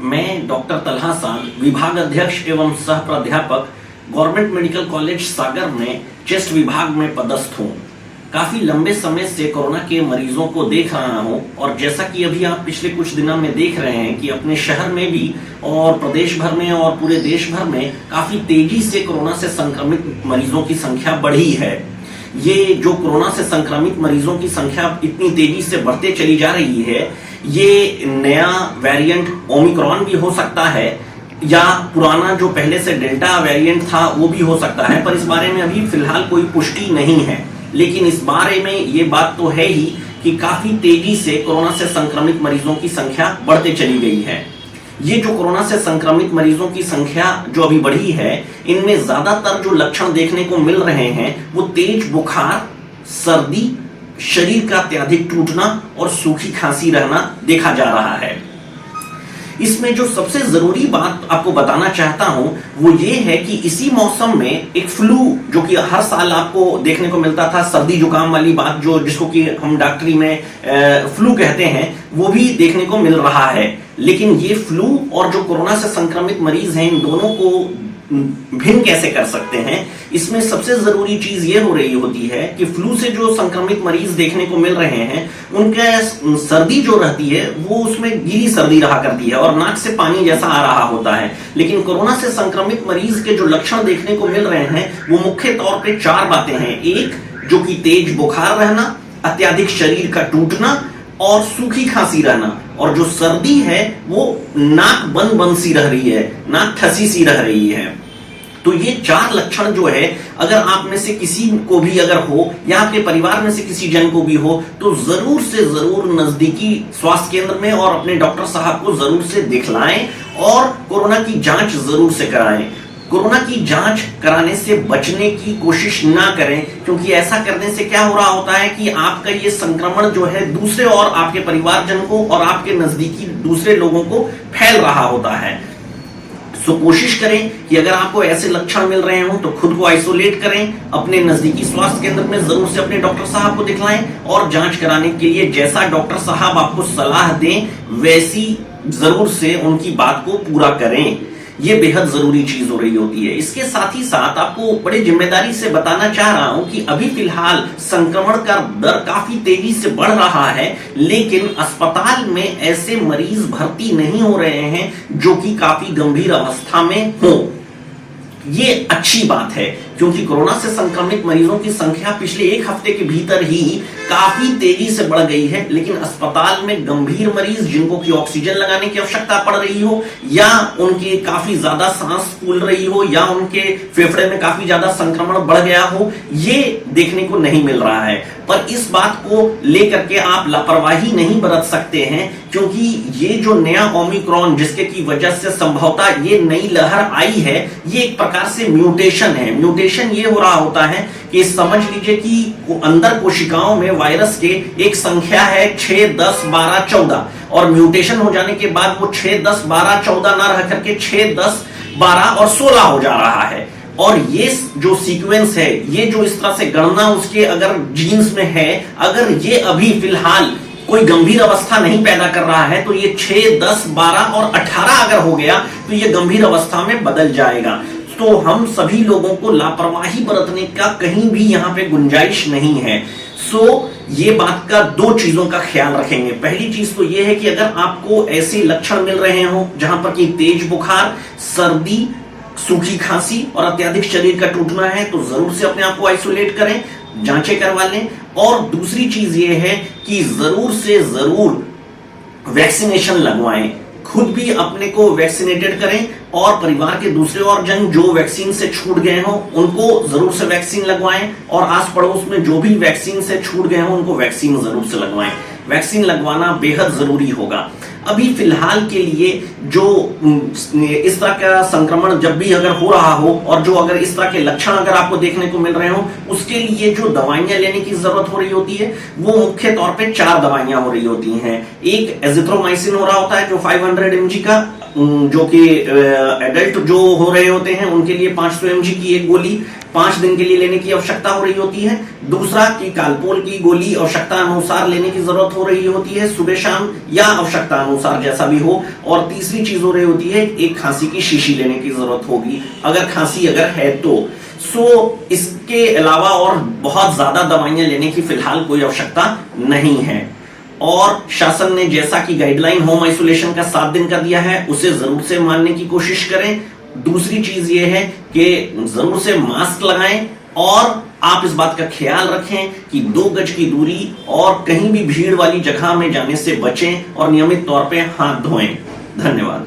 मैं डॉक्टर तलहा साल, विभाग अध्यक्ष एवं सह प्राध्यापक, गवर्नमेंट मेडिकल कॉलेज सागर में चेस्ट विभाग में पदस्थ हूँ। काफी लंबे समय से कोरोना के मरीजों को देख रहा हूँ और जैसा कि अभी आप पिछले कुछ दिनों में देख रहे हैं कि अपने शहर में भी और प्रदेश भर में और पूरे देश भर में काफी तेजी से कोरोना से संक्रमित मरीजों की संख्या बढ़ी है। ये जो कोरोना से संक्रमित मरीजों की संख्या इतनी तेजी से बढ़ते चली जा रही है, ये नया वेरिएंट ओमिक्रॉन भी हो सकता है या पुराना जो पहले से डेल्टा वेरिएंट था वो भी हो सकता है, पर इस बारे में अभी फिलहाल कोई पुष्टि नहीं है। लेकिन इस बारे में ये बात तो है ही कि काफी तेजी से कोरोना से संक्रमित मरीजों की संख्या बढ़ते चली गई है। ये जो कोरोना से संक्रमित मरीजों की संख्या जो अभी बढ़ी है, इनमें ज्यादातर जो लक्षण देखने को मिल रहे हैं वो तेज बुखार, सर्दी, शरीर का अत्यधिक टूटना और सूखी खांसी रहना देखा जा रहा है। इसमें जो सबसे जरूरी बात आपको बताना चाहता हूं वो ये है कि इसी मौसम में एक फ्लू जो कि हर साल आपको देखने को मिलता था, सर्दी जुकाम वाली बात जो जिसको कि हम डॉक्टरी में फ्लू कहते हैं, वो भी देखने को मिल रहा है। लेकिन ये फ्लू और जो कोरोना से संक्रमित मरीज हैं, इन दोनों को भिन्न कैसे कर सकते हैं, इसमें सबसे जरूरी चीज ये हो रही होती है कि फ्लू से जो संक्रमित मरीज देखने को मिल रहे हैं उनका सर्दी जो रहती है वो उसमें गीली सर्दी रहा करती है और नाक से पानी जैसा आ रहा होता है। लेकिन कोरोना से संक्रमित मरीज के जो लक्षण देखने को मिल रहे हैं वो मुख्य तौर पे चार बातें हैं। एक, जो कि तेज बुखार रहना, अत्यधिक शरीर का टूटना और सूखी खांसी रहना, और जो सर्दी है वो नाक बंद बंद सी रह रही है, नाक ठसी सी रह रही है। तो ये चार लक्षण जो है, अगर आप में से किसी को भी अगर हो या आपके परिवार में से किसी जन को भी हो तो जरूर से जरूर नजदीकी स्वास्थ्य केंद्र में और अपने डॉक्टर साहब को जरूर से दिखलाएं और कोरोना की जांच जरूर से कराएं। कोरोना की जांच कराने से बचने की कोशिश ना करें, क्योंकि ऐसा करने से क्या हो रहा होता है कि आपका ये संक्रमण जो है दूसरे और आपके परिवारजन को और आपके नजदीकी दूसरे लोगों को फैल रहा होता है। सो कोशिश करें कि अगर आपको ऐसे लक्षण मिल रहे हो तो खुद को आइसोलेट करें, अपने नजदीकी स्वास्थ्य केंद्र में जरूर से अपने डॉक्टर साहब को दिखलाएं और जांच कराने के लिए जैसा डॉक्टर साहब आपको सलाह दें वैसी जरूर से उनकी बात को पूरा करें। ये बेहद जरूरी चीज हो रही होती है। इसके साथ ही साथ आपको बड़ी जिम्मेदारी से बताना चाह रहा हूं कि अभी फिलहाल संक्रमण का दर काफी तेजी से बढ़ रहा है, लेकिन अस्पताल में ऐसे मरीज भर्ती नहीं हो रहे हैं जो कि काफी गंभीर अवस्था में हो। ये अच्छी बात है, क्योंकि कोरोना से संक्रमित मरीजों की संख्या पिछले एक हफ्ते के भीतर ही काफी तेजी से बढ़ गई है। लेकिन अस्पताल में गंभीर मरीज जिनको कि ऑक्सीजन लगाने की आवश्यकता पड़ रही हो या उनकी काफी ज्यादा सांस फूल रही हो या उनके फेफड़े में काफी ज्यादा संक्रमण बढ़ गया हो, ये देखने को नहीं मिल रहा है। पर इस बात को लेकर के आप लापरवाही नहीं बरत सकते हैं, क्योंकि ये जो नया ओमिक्रॉन जिसके की वजह से संभवतः ये नई लहर आई है, ये एक प्रकार से म्यूटेशन है। म्यूटेशन ये हो रहा होता है कि समझ लीजिए कि अंदर कोशिकाओं में वायरस के एक संख्या है 6, 10, 12, 14 और म्यूटेशन हो जाने के बाद वो 6, 10, 12, 14 ना रह करके 6, 10, 12 और 16 हो जा रहा है। और ये जो सीक्वेंस है, ये जो इस तरह से गणना उसके अगर जीन्स में है, अगर ये अभी फिलहाल कोई गंभीर अवस्था नहीं पैदा कर रहा है तो ये 6, 10, 12 और 18 अगर हो गया तो ये गंभीर अवस्था में बदल जाएगा। तो हम सभी लोगों को लापरवाही बरतने का कहीं भी यहाँ पे गुंजाइश नहीं है। ये बात का दो चीजों का ख्याल रखेंगे। पहली चीज तो ये है कि अगर आपको ऐसे लक्षण मिल रहे हो जहां पर कि तेज बुखार, सर्दी, सूखी खांसी और अत्यधिक शरीर का टूटना है तो जरूर से अपने आप को आइसोलेट करें, जांचें करवा लें। और दूसरी चीज ये है कि जरूर से जरूर वैक्सीनेशन लगवाएं, खुद भी अपने को वैक्सीनेटेड करें और परिवार के दूसरे और जन जो वैक्सीन से छूट गए हो उनको जरूर से वैक्सीन लगवाएं और आस पड़ोस में जो भी वैक्सीन से छूट गए हो उनको वैक्सीन जरूर से लगवाएं। वैक्सीन लगवाना बेहद जरूरी होगा। अभी फिलहाल के लिए जो इस तरह का संक्रमण जब भी अगर हो रहा हो और जो अगर इस तरह के लक्षण अगर आपको देखने को मिल रहे हो, उसके लिए जो दवाइयां लेने की जरूरत हो रही होती है वो मुख्य तौर पे 4 दवाइयां हो रही होती हैं। एक एजिथ्रोमाइसिन हो रहा होता है जो 500 mg का, जो कि एडल्ट जो हो रहे होते हैं उनके लिए 500 mg की एक गोली 5 दिन के लिए लेने की आवश्यकता हो रही होती है। दूसरा कि कालपोल की गोली आवश्यकता अनुसार लेने की जरूरत हो रही होती है सुबह शाम या आवश्यकता अनुसार जैसा भी हो। और तीसरी चीज हो रही होती है, एक खांसी की शीशी लेने की जरूरत होगी अगर खांसी है तो। इसके अलावा और बहुत ज्यादा दवाइयां लेने की फिलहाल कोई आवश्यकता नहीं है। और शासन ने जैसा कि गाइडलाइन होम आइसोलेशन का 7 दिन का दिया है, उसे जरूर से मानने की कोशिश करें। दूसरी चीज यह है कि जरूर से मास्क लगाएं और आप इस बात का ख्याल रखें कि 2 गज की दूरी और कहीं भी भीड़ वाली जगह में जाने से बचें और नियमित तौर पे हाथ धोएं। धन्यवाद।